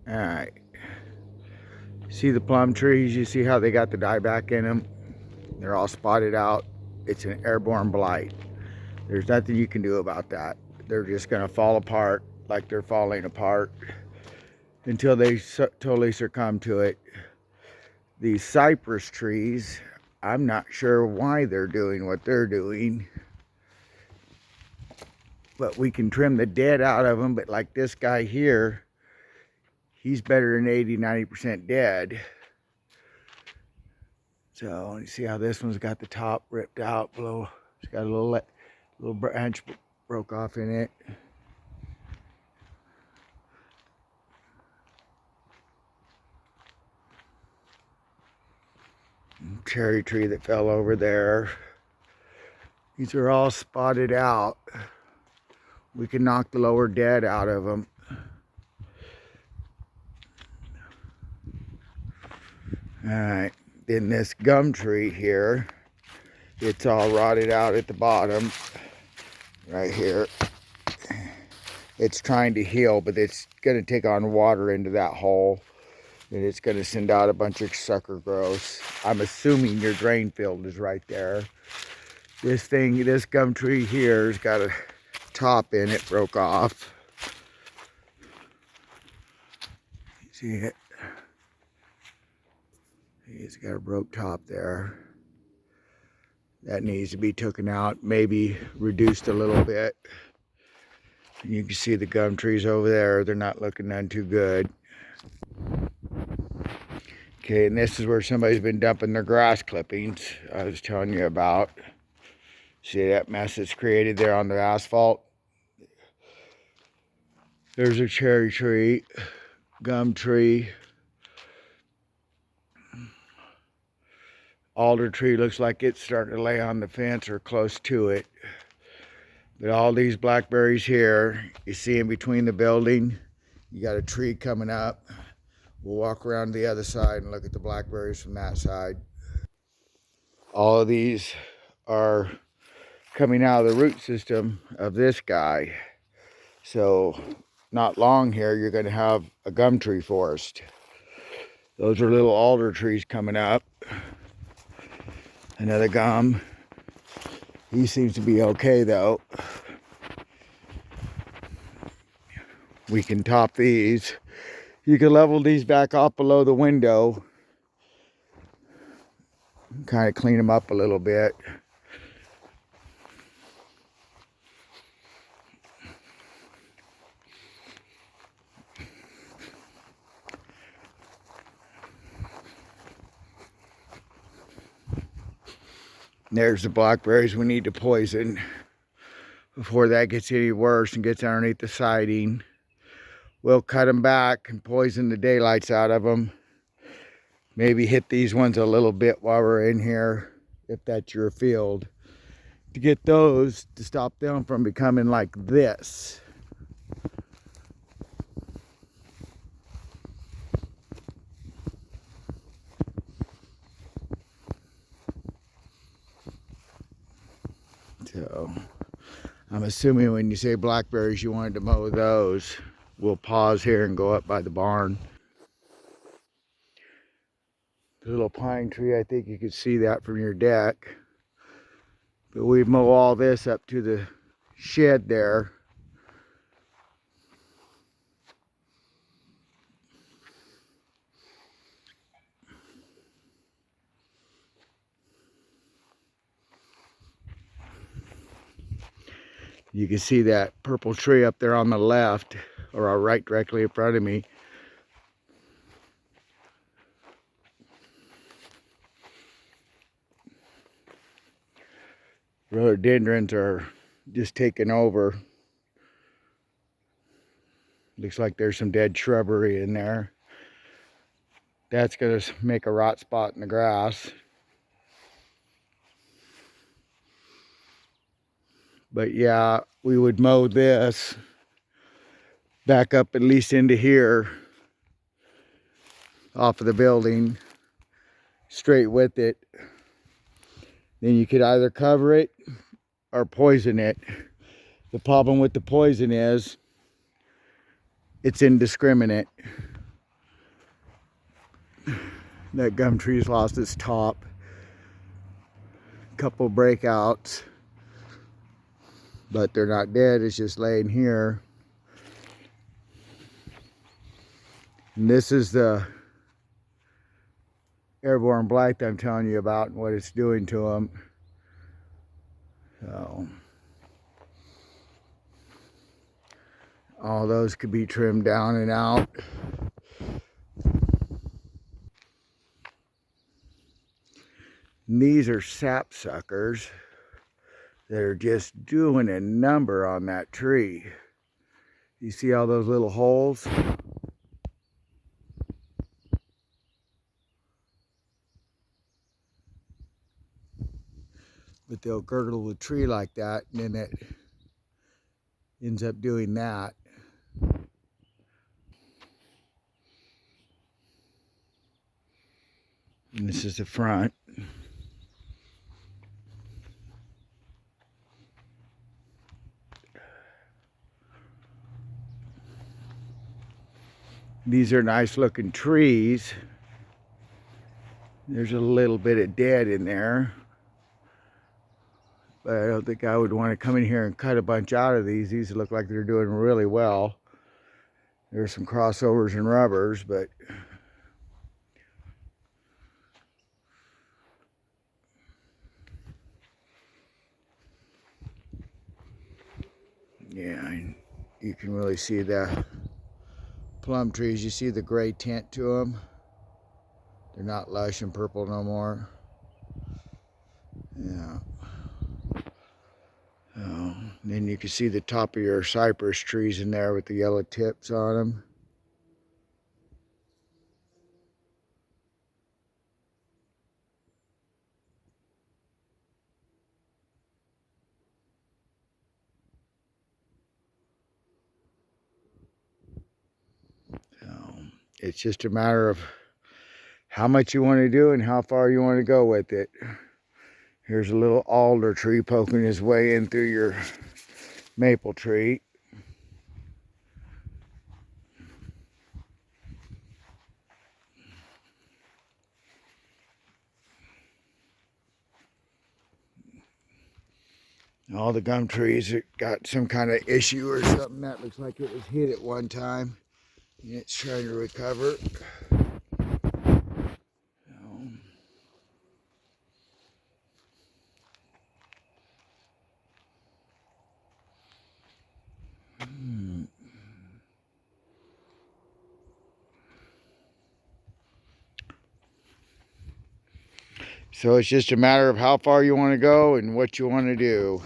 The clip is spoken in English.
All right. See the plum trees? You see how they got the dieback in them? They're all spotted out. It's an airborne blight. There's nothing you can do about that. They're just going to fall apart like they're falling apart until they totally succumb to it. These cypress trees, I'm not sure why they're doing what they're doing. But we can trim the dead out of them. But like this guy here, he's better than 80-90% dead. So you see how this one's got the top ripped out below. It's got a little branch broke off in it. Cherry tree that fell over there. These are all spotted out. We can knock the lower dead out of them. All right, then this gum tree here, it's all rotted out at the bottom, right here. It's trying to heal, but it's gonna take on water into that hole, and it's gonna send out a bunch of sucker growths. I'm assuming your drain field is right there. This gum tree here has got a top in it, broke off. See it? It's got a broke top there. That needs to be taken out, maybe reduced a little bit. And you can see the gum trees over there. They're not looking none too good. Okay, and this is where somebody's been dumping their grass clippings I was telling you about. See that mess that's created there on the asphalt? There's a cherry tree, gum tree. Alder tree looks like it's starting to lay on the fence or close to it. But all these blackberries here, you see in between the building, you got a tree coming up. We'll walk around the other side and look at the blackberries from that side. All of these are coming out of the root system of this guy. So not long here, you're going to have a gum tree forest. Those are little alder trees coming up. Another gum. He seems to be okay though. We can top these. You can level these back off below the window. Kind of clean them up a little bit. There's the blackberries we need to poison before that gets any worse and gets underneath the siding. We'll cut them back and poison the daylights out of them. Maybe hit these ones a little bit while we're in here, if that's your field, to get those to stop them from becoming like this. So I'm assuming when you say blackberries, you wanted to mow those. We'll pause here and go up by the barn. The little pine tree, I think you could see that from your deck. But we mow all this up to the shed there. You can see that purple tree up there on the left, or right directly in front of me. Rhododendrons are just taking over. Looks like there's some dead shrubbery in there. That's going to make a rot spot in the grass. But yeah, we would mow this back up at least into here, off of the building, straight with it. Then you could either cover it or poison it. The problem with the poison is it's indiscriminate. That gum tree's lost its top. Couple breakouts, but they're not dead. It's just laying here. And this is the airborne blight that I'm telling you about and what it's doing to them. So all those could be trimmed down and out. And these are sap suckers that are just doing a number on that tree. You see all those little holes? But they'll girdle the tree like that, and then it ends up doing that. And this is the front. These are nice looking trees. There's a little bit of dead in there. But I don't think I would want to come in here and cut a bunch out of these. These look like they're doing really well. There's some crossovers and rubbers, but yeah, you can really see the plum trees. You see the gray tint to them. They're not lush and purple no more. Yeah. Oh, then you can see the top of your cypress trees in there with the yellow tips on them. So it's just a matter of how much you want to do and how far you want to go with it. Here's a little alder tree poking his way in through your maple tree. All the gum trees got some kind of issue or something. That looks like it was hit at one time and it's trying to recover. So it's just a matter of how far you want to go and what you want to do.